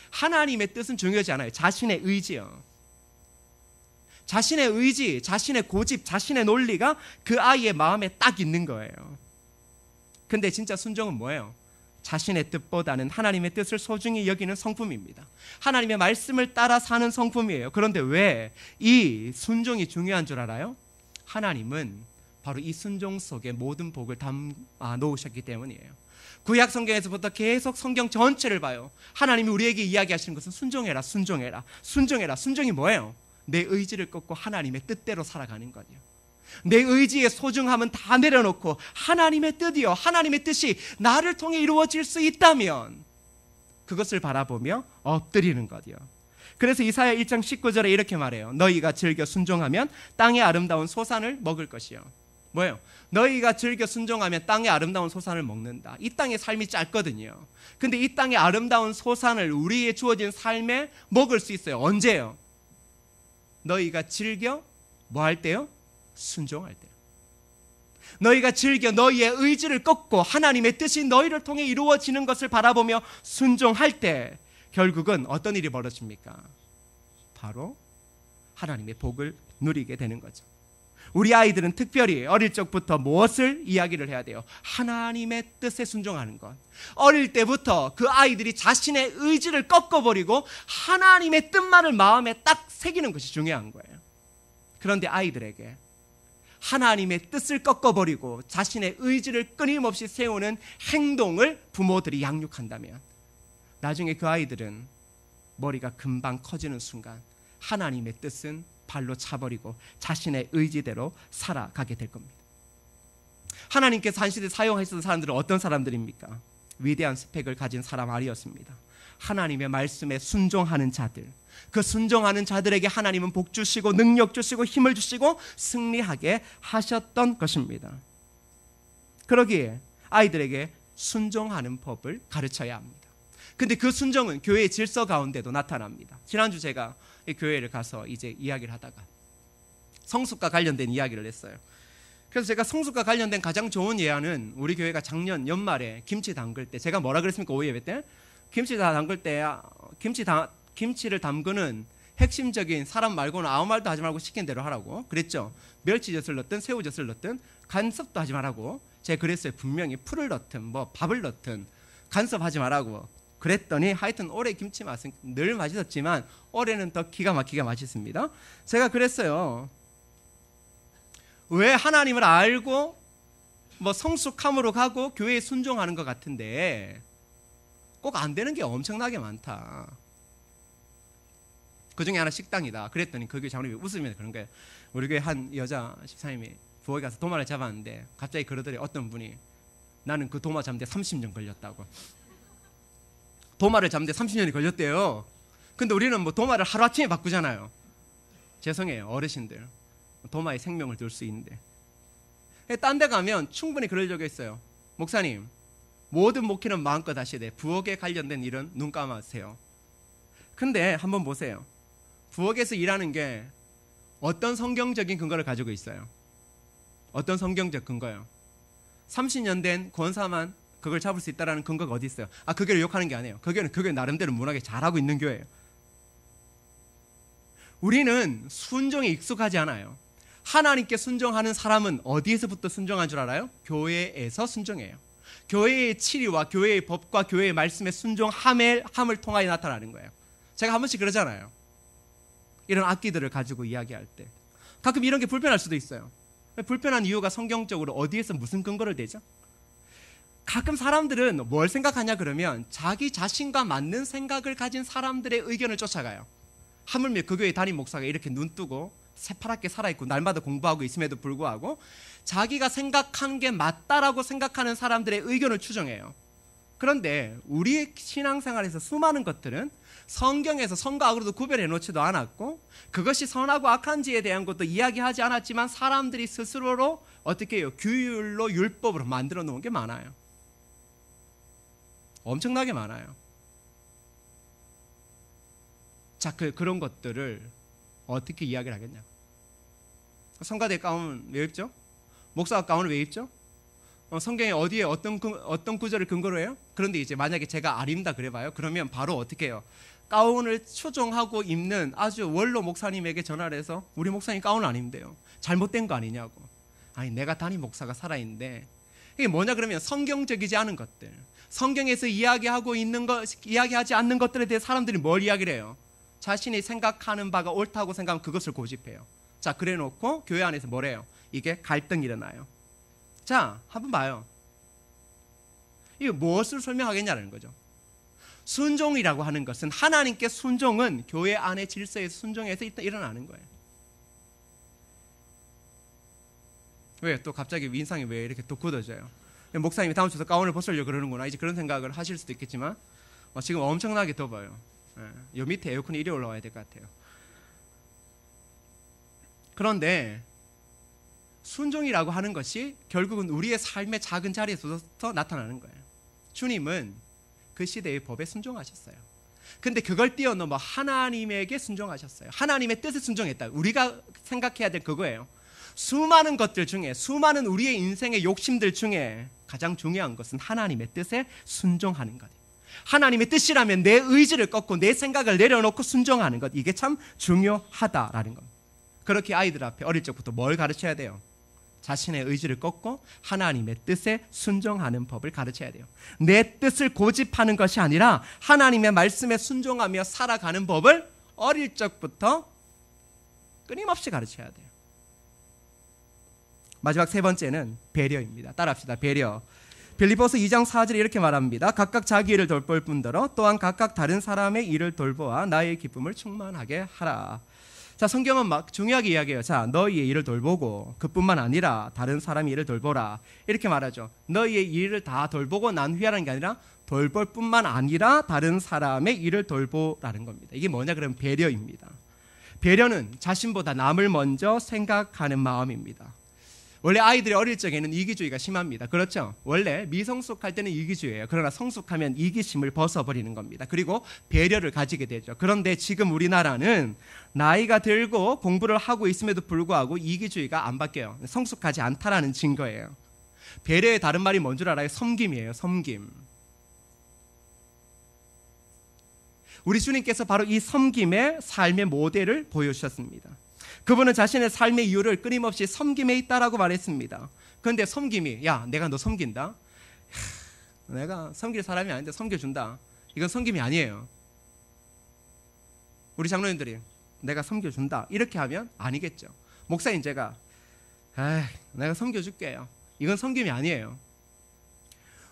하나님의 뜻은 중요하지 않아요. 자신의 의지요. 자신의 의지, 자신의 고집, 자신의 논리가 그 아이의 마음에 딱 있는 거예요. 근데 진짜 순종은 뭐예요? 자신의 뜻보다는 하나님의 뜻을 소중히 여기는 성품입니다. 하나님의 말씀을 따라 사는 성품이에요. 그런데 왜 이 순종이 중요한 줄 알아요? 하나님은 바로 이 순종 속에 모든 복을 담아 놓으셨기 때문이에요. 구약 성경에서부터 계속 성경 전체를 봐요. 하나님이 우리에게 이야기하시는 것은 순종해라, 순종해라, 순종해라. 순종이 뭐예요? 내 의지를 꺾고 하나님의 뜻대로 살아가는 거예요. 내 의지의 소중함은 다 내려놓고 하나님의 뜻이요, 하나님의 뜻이 나를 통해 이루어질 수 있다면 그것을 바라보며 엎드리는 거요. 그래서 이사야 1장 19절에 이렇게 말해요. 너희가 즐겨 순종하면 땅의 아름다운 소산을 먹을 것이요. 뭐예요? 너희가 즐겨 순종하면 땅의 아름다운 소산을 먹는다. 이 땅의 삶이 짧거든요. 근데 이 땅의 아름다운 소산을 우리의 주어진 삶에 먹을 수 있어요. 언제요? 너희가 즐겨 뭐 할 때요? 순종할 때요. 너희가 즐겨 너희의 의지를 꺾고 하나님의 뜻이 너희를 통해 이루어지는 것을 바라보며 순종할 때 결국은 어떤 일이 벌어집니까? 바로 하나님의 복을 누리게 되는 거죠. 우리 아이들은 특별히 어릴 적부터 무엇을 이야기를 해야 돼요? 하나님의 뜻에 순종하는 것. 어릴 때부터 그 아이들이 자신의 의지를 꺾어버리고 하나님의 뜻만을 마음에 딱 새기는 것이 중요한 거예요. 그런데 아이들에게 하나님의 뜻을 꺾어버리고 자신의 의지를 끊임없이 세우는 행동을 부모들이 양육한다면 나중에 그 아이들은 머리가 금방 커지는 순간 하나님의 뜻은 발로 차버리고 자신의 의지대로 살아가게 될 겁니다. 하나님께서 한 시대 사용하셨던 사람들은 어떤 사람들입니까? 위대한 스펙을 가진 사람 아니었습니다. 하나님의 말씀에 순종하는 자들, 그 순종하는 자들에게 하나님은 복 주시고 능력 주시고 힘을 주시고 승리하게 하셨던 것입니다. 그러기에 아이들에게 순종하는 법을 가르쳐야 합니다. 근데 그 순종은 교회의 질서 가운데도 나타납니다. 지난주 제가 이 교회를 가서 이제 이야기를 하다가 성숙과 관련된 이야기를 했어요. 그래서 제가 성숙과 관련된 가장 좋은 예화는 우리 교회가 작년 연말에 김치 담글 때 제가 뭐라 그랬습니까? 오예배 때 김치 다 담글 때 김치를 담그는 핵심적인 사람 말고는 아무 말도 하지 말고 시킨 대로 하라고 그랬죠. 멸치젓을 넣든 새우젓을 넣든 간섭도 하지 말라고 제가 그랬어요. 분명히 풀을 넣든 뭐 밥을 넣든 간섭하지 말라고 그랬더니 하여튼 올해 김치 맛은 늘 맛있었지만 올해는 더 기가 막히게 맛있습니다. 제가 그랬어요. 왜 하나님을 알고 뭐 성숙함으로 가고 교회에 순종하는 것 같은데 꼭 안 되는 게 엄청나게 많다. 그 중에 하나 식당이다. 그랬더니 그 교회 장로님이 웃으면서 그런 거예요. 우리 교회 한 여자 집사님이 부엌에 가서 도마를 잡았는데 갑자기 그러더래. 어떤 분이 나는 그 도마 잡는데 30년 걸렸다고. 도마를 잡는데 30년이 걸렸대요. 근데 우리는 뭐 도마를 하루아침에 바꾸잖아요. 죄송해요 어르신들, 도마에 생명을 둘 수 있는데. 딴 데 가면 충분히 그럴 적이 있어요. 목사님, 모든 목회는 마음껏 하셔야 돼. 부엌에 관련된 일은 눈 감아주세요. 근데 한번 보세요. 부엌에서 일하는 게 어떤 성경적인 근거를 가지고 있어요? 어떤 성경적 근거요? 30년 된 권사만 그걸 잡을 수 있다는 근거가 어디 있어요? 그 교회를 욕하는 게 아니에요. 그 교회는 나름대로 문화게 잘하고 있는 교회예요. 우리는 순종에 익숙하지 않아요. 하나님께 순종하는 사람은 어디에서부터 순종한 줄 알아요? 교회에서 순종해요. 교회의 치리와 교회의 법과 교회의 말씀에 순종함을 통하여 나타나는 거예요. 제가 한 번씩 그러잖아요. 이런 악기들을 가지고 이야기할 때 가끔 이런 게 불편할 수도 있어요. 불편한 이유가 성경적으로 어디에서 무슨 근거를 대죠? 가끔 사람들은 뭘 생각하냐 그러면 자기 자신과 맞는 생각을 가진 사람들의 의견을 쫓아가요. 하물며 그 교회 담임 목사가 이렇게 눈 뜨고 새파랗게 살아있고 날마다 공부하고 있음에도 불구하고 자기가 생각한 게 맞다라고 생각하는 사람들의 의견을 추정해요. 그런데 우리의 신앙생활에서 수많은 것들은 성경에서 선과 악으로도 구별해 놓지도 않았고 그것이 선하고 악한지에 대한 것도 이야기하지 않았지만 사람들이 스스로로 어떻게 해요? 규율로 율법으로 만들어 놓은 게 많아요. 엄청나게 많아요. 자, 그런 것들을 어떻게 이야기를 하겠냐고. 성가대 가운 왜 입죠? 목사 가운을 왜 입죠? 성경에 어디에 어떤 구절을 근거로 해요? 그런데 이제 만약에 제가 안 입는다 그래봐요. 그러면 바로 어떻게 해요? 가운을 추종하고 입는 아주 원로 목사님에게 전화를 해서 우리 목사님 가운을 안 입는데요. 잘못된 거 아니냐고. 아니 내가 담임 목사가 살아있는데 이게 뭐냐 그러면 성경적이지 않은 것들, 성경에서 이야기하지 않는 것들에 대해 사람들이 뭘 이야기를 해요? 자신이 생각하는 바가 옳다고 생각하면 그것을 고집해요. 자, 그래 놓고 교회 안에서 뭐래요? 이게 갈등이 일어나요. 자, 한번 봐요. 이게 무엇을 설명하겠냐는 거죠. 순종이라고 하는 것은 하나님께 순종은 교회 안의 질서에서 순종해서 일어나는 거예요. 왜? 또 갑자기 인상이 왜 이렇게 또 굳어져요? 목사님이 다음 주에 가운을 벗으려고 그러는구나. 이제 그런 생각을 하실 수도 있겠지만 지금 엄청나게 더워요. 요 밑에 에어컨이 이리 올라와야 될 것 같아요. 그런데 순종이라고 하는 것이 결국은 우리의 삶의 작은 자리에서부터 나타나는 거예요. 주님은 그 시대의 법에 순종하셨어요. 근데 그걸 뛰어넘어 하나님에게 순종하셨어요. 하나님의 뜻에 순종했다. 우리가 생각해야 될 그거예요. 수많은 것들 중에, 수많은 우리의 인생의 욕심들 중에 가장 중요한 것은 하나님의 뜻에 순종하는 것. 하나님의 뜻이라면 내 의지를 꺾고 내 생각을 내려놓고 순종하는 것, 이게 참 중요하다라는 겁니다. 그렇게 아이들 앞에 어릴 적부터 뭘 가르쳐야 돼요? 자신의 의지를 꺾고 하나님의 뜻에 순종하는 법을 가르쳐야 돼요. 내 뜻을 고집하는 것이 아니라 하나님의 말씀에 순종하며 살아가는 법을 어릴 적부터 끊임없이 가르쳐야 돼요. 마지막 세 번째는 배려입니다. 따라합시다. 배려. 빌립보서 2장 4절에 이렇게 말합니다. 각각 자기 일을 돌볼 뿐더러 또한 각각 다른 사람의 일을 돌보아 나의 기쁨을 충만하게 하라. 자, 성경은 막 중요하게 이야기해요. 자, 너희의 일을 돌보고 그뿐만 아니라 다른 사람의 일을 돌보라. 이렇게 말하죠. 너희의 일을 다 돌보고 난 후에라는 게 아니라 돌볼 뿐만 아니라 다른 사람의 일을 돌보라는 겁니다. 이게 뭐냐 그러면 배려입니다. 배려는 자신보다 남을 먼저 생각하는 마음입니다. 원래 아이들이 어릴 적에는 이기주의가 심합니다. 그렇죠? 원래 미성숙할 때는 이기주의예요. 그러나 성숙하면 이기심을 벗어버리는 겁니다. 그리고 배려를 가지게 되죠. 그런데 지금 우리나라는 나이가 들고 공부를 하고 있음에도 불구하고 이기주의가 안 바뀌어요. 성숙하지 않다라는 증거예요. 배려의 다른 말이 뭔 줄 알아요? 섬김이에요. 섬김. 우리 주님께서 바로 이 섬김의 삶의 모델을 보여주셨습니다. 그분은 자신의 삶의 이유를 끊임없이 섬김에 있다라고 말했습니다. 그런데 섬김이, 야, 내가 너 섬긴다? 내가 섬길 사람이 아닌데 섬겨준다. 이건 섬김이 아니에요. 우리 장로님들이 내가 섬겨준다 이렇게 하면 아니겠죠. 목사님 제가 내가 섬겨줄게요. 이건 섬김이 아니에요.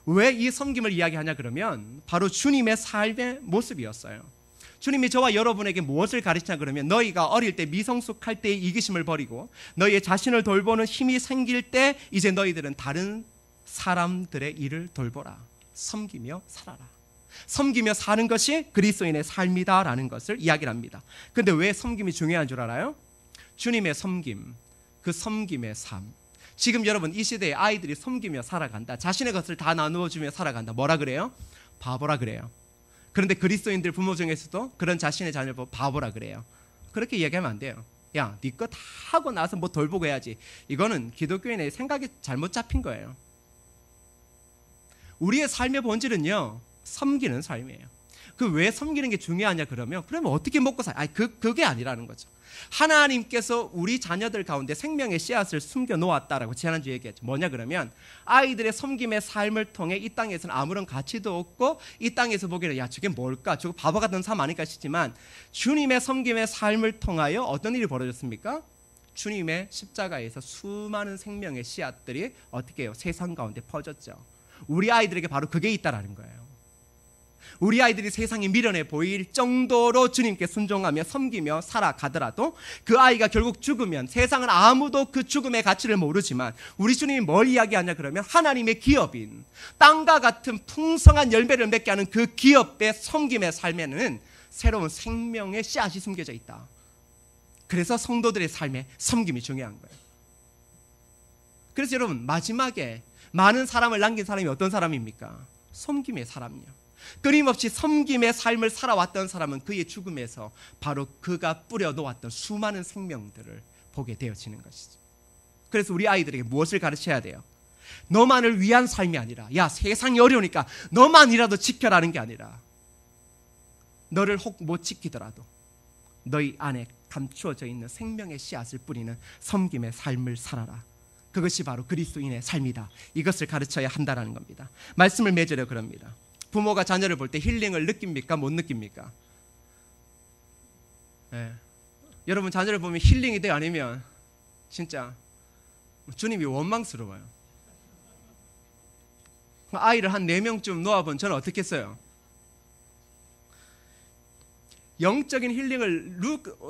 왜 이 섬김을 이야기하냐 그러면 바로 주님의 삶의 모습이었어요. 주님이 저와 여러분에게 무엇을 가르치냐 그러면 너희가 어릴 때 미성숙할 때의 이기심을 버리고 너희의 자신을 돌보는 힘이 생길 때 이제 너희들은 다른 사람들의 일을 돌보라. 섬기며 살아라. 섬기며 사는 것이 그리스도인의 삶이다라는 것을 이야기를 합니다. 그런데 왜 섬김이 중요한 줄 알아요? 주님의 섬김, 그 섬김의 삶. 지금 여러분 이 시대에 아이들이 섬기며 살아간다. 자신의 것을 다 나누어주며 살아간다. 뭐라 그래요? 바보라 그래요. 그런데 그리스도인들 부모 중에서도 그런 자신의 자녀를 보고 바보라 그래요. 그렇게 이야기하면 안 돼요. 야, 네 거 다 하고 나서 뭐 돌보고 해야지. 이거는 기독교인의 생각이 잘못 잡힌 거예요. 우리의 삶의 본질은요, 섬기는 삶이에요. 그 왜 섬기는 게 중요하냐 그러면 어떻게 먹고 살? 그게 아니라는 거죠. 하나님께서 우리 자녀들 가운데 생명의 씨앗을 숨겨 놓았다라고 지난주에 얘기했죠. 뭐냐 그러면 아이들의 섬김의 삶을 통해 이 땅에서는 아무런 가치도 없고 이 땅에서 보기에는 야 저게 뭘까? 저거 바보 같은 삶 아닐까 싶지만 주님의 섬김의 삶을 통하여 어떤 일이 벌어졌습니까? 주님의 십자가에서 수많은 생명의 씨앗들이 어떻게 해요? 세상 가운데 퍼졌죠. 우리 아이들에게 바로 그게 있다라는 거예요. 우리 아이들이 세상에 미련해 보일 정도로 주님께 순종하며 섬기며 살아가더라도 그 아이가 결국 죽으면 세상은 아무도 그 죽음의 가치를 모르지만 우리 주님이 뭘 이야기하냐 그러면 하나님의 기업인 땅과 같은 풍성한 열매를 맺게 하는 그 기업의 섬김의 삶에는 새로운 생명의 씨앗이 숨겨져 있다. 그래서 성도들의 삶에 섬김이 중요한 거예요. 그래서 여러분 마지막에 많은 사람을 남긴 사람이 어떤 사람입니까? 섬김의 사람이요. 끊임없이 섬김의 삶을 살아왔던 사람은 그의 죽음에서 바로 그가 뿌려놓았던 수많은 생명들을 보게 되어지는 것이죠. 그래서 우리 아이들에게 무엇을 가르쳐야 돼요? 너만을 위한 삶이 아니라 야 세상이 어려우니까 너만이라도 지켜라는 게 아니라 너를 혹 못 지키더라도 너희 안에 감추어져 있는 생명의 씨앗을 뿌리는 섬김의 삶을 살아라. 그것이 바로 그리스도인의 삶이다. 이것을 가르쳐야 한다는 겁니다. 말씀을 맺으려 그럽니다. 부모가 자녀를 볼 때 힐링을 느낍니까? 못 느낍니까? 네. 여러분 자녀를 보면 힐링이 돼요? 아니면 진짜 주님이 원망스러워요? 아이를 한 4명쯤 놓아본 저는 어떻겠어요? 영적인 힐링을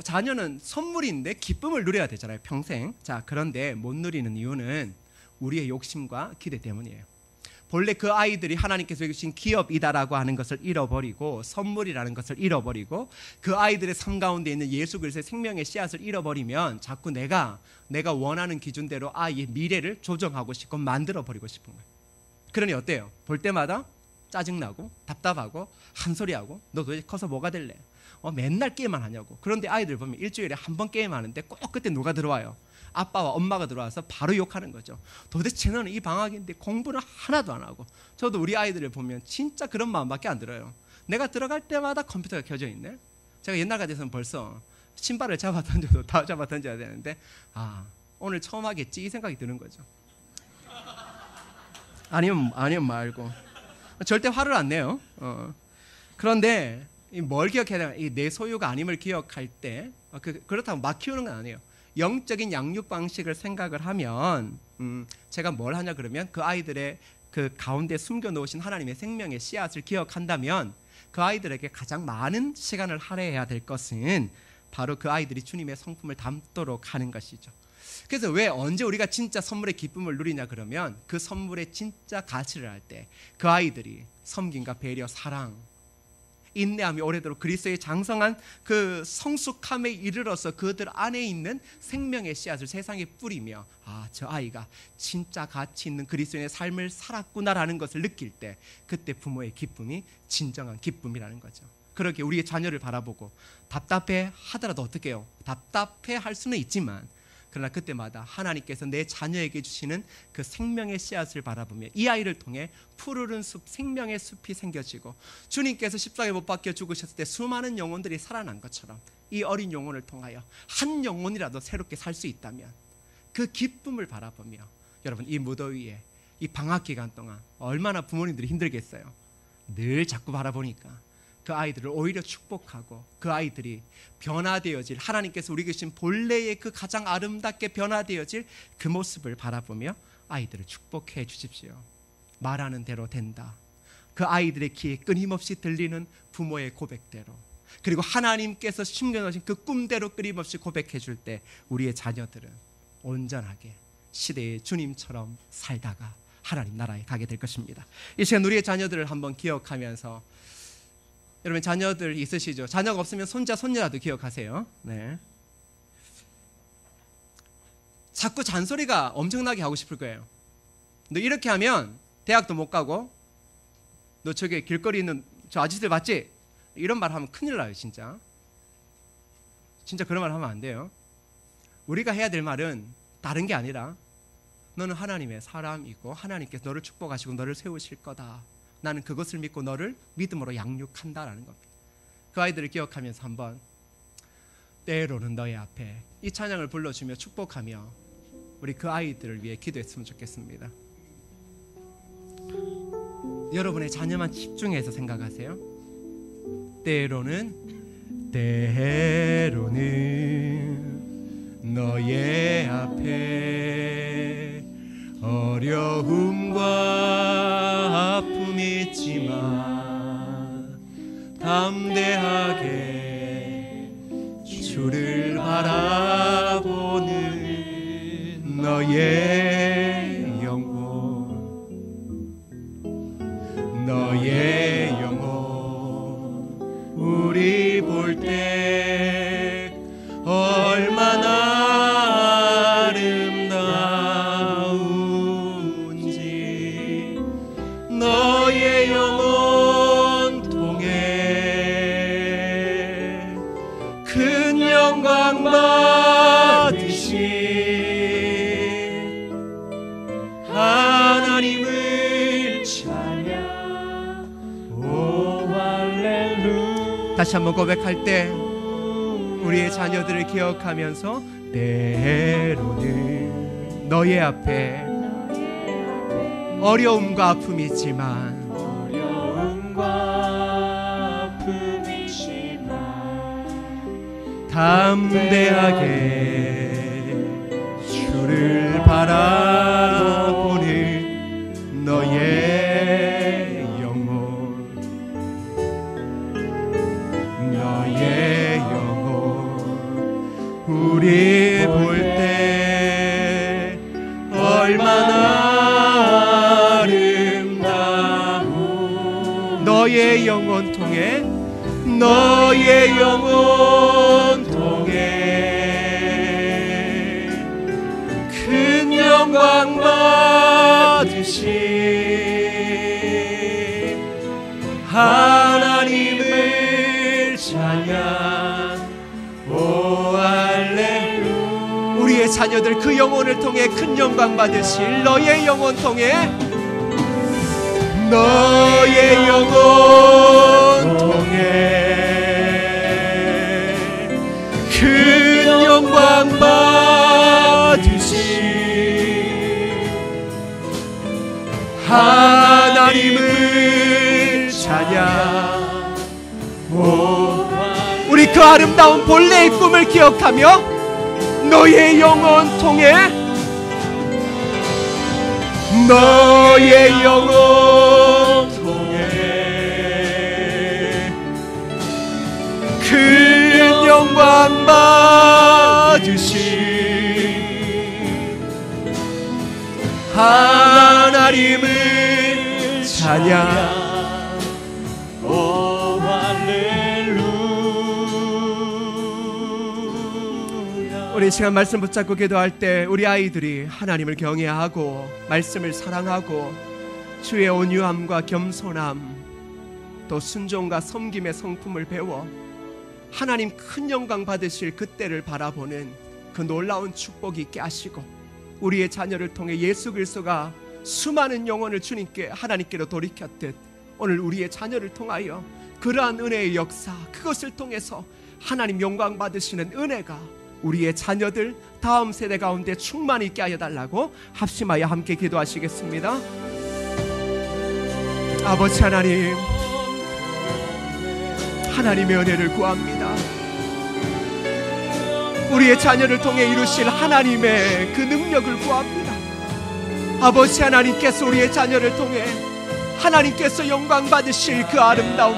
자녀는 선물인데 기쁨을 누려야 되잖아요. 평생. 자, 그런데 못 누리는 이유는 우리의 욕심과 기대 때문이에요. 본래 그 아이들이 하나님께서 주신 기업이다라고 하는 것을 잃어버리고 선물이라는 것을 잃어버리고 그 아이들의 삶 가운데 있는 예수 그리스도의 생명의 씨앗을 잃어버리면 자꾸 내가 원하는 기준대로 아이의 미래를 조정하고 싶고 만들어버리고 싶은 거예요. 그러니 어때요? 볼 때마다 짜증나고 답답하고 한 소리하고 너 도대체 커서 뭐가 될래? 맨날 게임만 하냐고. 그런데 아이들 보면 일주일에 한 번 게임하는데 꼭 그때 누가 들어와요? 아빠와 엄마가 들어와서 바로 욕하는 거죠. 도대체 너는 이 방학인데 공부는 하나도 안 하고. 저도 우리 아이들을 보면 진짜 그런 마음밖에 안 들어요. 내가 들어갈 때마다 컴퓨터가 켜져 있네. 제가 옛날 같아서는 벌써 신발을 잡아 던져도 다 잡아 던져야 되는데 오늘 처음 하겠지 이 생각이 드는 거죠. 아니면 말고. 절대 화를 안 내요. 그런데 뭘 기억해야 되나? 내 소유가 아님을 기억할 때 그렇다고 막 키우는 건 아니에요. 영적인 양육 방식을 생각을 하면 제가 뭘 하냐 그러면 그 아이들의 그 가운데 숨겨놓으신 하나님의 생명의 씨앗을 기억한다면 그 아이들에게 가장 많은 시간을 할애해야 될 것은 바로 그 아이들이 주님의 성품을 담도록 하는 것이죠. 그래서 왜 언제 우리가 진짜 선물의 기쁨을 누리냐 그러면 그 선물의 진짜 가치를 알 때 그 아이들이 섬김과 배려, 사랑, 인내함이 오래도록 그리스도의 장성한 그 성숙함에 이르러서 그들 안에 있는 생명의 씨앗을 세상에 뿌리며 저 아이가 진짜 가치 있는 그리스도의 삶을 살았구나라는 것을 느낄 때 그때 부모의 기쁨이 진정한 기쁨이라는 거죠. 그렇게 우리의 자녀를 바라보고 답답해 하더라도 어떻게 해요? 답답해 할 수는 있지만 그러나 그때마다 하나님께서 내 자녀에게 주시는 그 생명의 씨앗을 바라보며 이 아이를 통해 푸르른 숲, 생명의 숲이 생겨지고 주님께서 십자가에 못 박혀 죽으셨을 때 수많은 영혼들이 살아난 것처럼 이 어린 영혼을 통하여 한 영혼이라도 새롭게 살 수 있다면 그 기쁨을 바라보며 여러분 이 무더위에 이 방학 기간 동안 얼마나 부모님들이 힘들겠어요. 늘 자꾸 바라보니까 그 아이들을 오히려 축복하고 그 아이들이 변화되어질, 하나님께서 우리 계신 본래의 그 가장 아름답게 변화되어질 그 모습을 바라보며 아이들을 축복해 주십시오. 말하는 대로 된다. 그 아이들의 귀에 끊임없이 들리는 부모의 고백대로, 그리고 하나님께서 심겨놓으신 그 꿈대로 끊임없이 고백해 줄 때 우리의 자녀들은 온전하게 시대의 주님처럼 살다가 하나님 나라에 가게 될 것입니다. 이 시간 우리의 자녀들을 한번 기억하면서, 여러분 자녀들 있으시죠? 자녀가 없으면 손자 손녀라도 기억하세요. 네. 자꾸 잔소리가 엄청나게 하고 싶을 거예요. 너 이렇게 하면 대학도 못 가고, 너 저기 길거리 있는 저 아저씨들 맞지? 이런 말 하면 큰일 나요. 진짜 그런 말 하면 안 돼요. 우리가 해야 될 말은 다른 게 아니라, 너는 하나님의 사람이고 하나님께서 너를 축복하시고 너를 세우실 거다. 나는 그것을 믿고 너를 믿음으로 양육한다라는 겁니다. 그 아이들을 기억하면서 한번 때로는 너의 앞에 이 찬양을 불러주며 축복하며 우리 그 아이들을 위해 기도했으면 좋겠습니다. 여러분의 자녀만 집중해서 생각하세요. 때로는 너의 앞에 어려움과 아픔이 있지만 담대하게 주를 바라보는 너의 영혼 우리 볼 때 얼마나 아름다운지 너의 영혼 통해 큰 영광 받으신 하나님을 찬양. 오 할렐루야. 다시 한번 고백할 때 우리의 자녀들을 기억하면서 때로는 너의 앞에 어려움과 아픔이 있지만 담대하게 주를 바라보는 너의 영혼 우리 볼 때 얼마나 아름다운 너의 영혼 통해 큰 영광 받으신 하나님을 찬양. 오 할렐루야. 우리의 자녀들 그 영혼을 통해 큰 영광 받으실 너의 영혼 통해 큰 영광 받으신 하나님을 찬양. 우리 그 아름다운 본래의 꿈을 기억하며 너의 영혼 통해 큰 영광 받으신 하나님을 찬양. 오 할렐루야. 우리 시간 말씀 붙잡고 기도할 때 우리 아이들이 하나님을 경외하고 말씀을 사랑하고 주의 온유함과 겸손함 또 순종과 섬김의 성품을 배워 하나님 큰 영광 받으실 그때를 바라보는 그 놀라운 축복이 있게 하시고, 우리의 자녀를 통해 예수 그리스도가 수많은 영혼을 주님께 하나님께로 돌이켰듯 오늘 우리의 자녀를 통하여 그러한 은혜의 역사, 그것을 통해서 하나님 영광 받으시는 은혜가 우리의 자녀들 다음 세대 가운데 충만히 있게 하여 달라고 합심하여 함께 기도하시겠습니다. 아버지 하나님, 하나님의 은혜를 구합니다. 우리의 자녀를 통해 이루실 하나님의 그 능력을 구합니다. 아버지 하나님께서 우리의 자녀를 통해 하나님께서 영광 받으실 그 아름다움,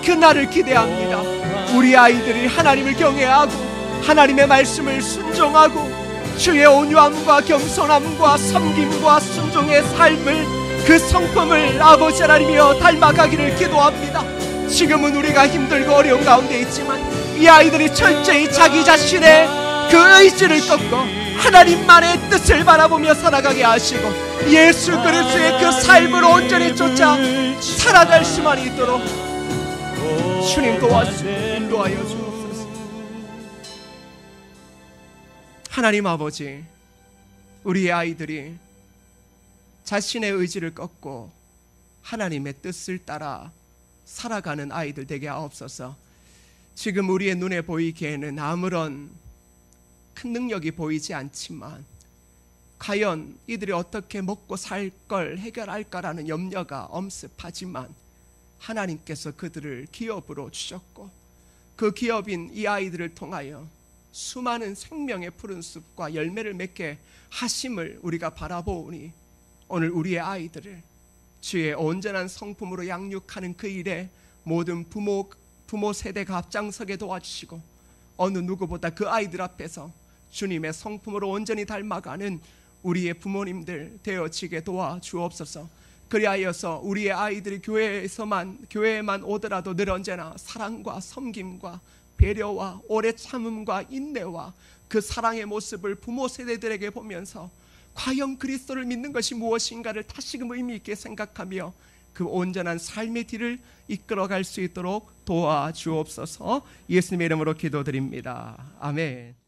그 날을 기대합니다. 우리 아이들이 하나님을 경외하고 하나님의 말씀을 순종하고 주의 온유함과 겸손함과 섬김과 순종의 삶을, 그 성품을 아버지 하나님이여 닮아가기를 기도합니다. 지금은 우리가 힘들고 어려운 가운데 있지만 이 아이들이 철저히 자기 자신의 그 의지를 꺾고 하나님만의 뜻을 바라보며 살아가게 하시고 예수 그리스도의 그 삶을 온전히 쫓아 살아갈 수만 있도록 주님 인도하여 주옵소서. 하나님 아버지, 우리의 아이들이 자신의 의지를 꺾고 하나님의 뜻을 따라 살아가는 아이들 되게 하옵소서. 지금 우리의 눈에 보이기에는 아무런 큰 능력이 보이지 않지만 과연 이들이 어떻게 먹고 살 걸 해결할까라는 염려가 엄습하지만 하나님께서 그들을 기업으로 주셨고 그 기업인 이 아이들을 통하여 수많은 생명의 푸른 숲과 열매를 맺게 하심을 우리가 바라보오니 오늘 우리의 아이들을 주의 온전한 성품으로 양육하는 그 일에 모든 부모 세대가 앞장서게 도와주시고 어느 누구보다 그 아이들 앞에서 주님의 성품으로 온전히 닮아가는 우리의 부모님들 되어지게 도와주옵소서. 그리하여서 우리의 아이들이 교회에만 오더라도 늘 언제나 사랑과 섬김과 배려와 오래 참음과 인내와 그 사랑의 모습을 부모 세대들에게 보면서 과연 그리스도를 믿는 것이 무엇인가를 다시금 의미 있게 생각하며 그 온전한 삶의 길을 이끌어갈 수 있도록 도와주옵소서. 예수님의 이름으로 기도드립니다. 아멘.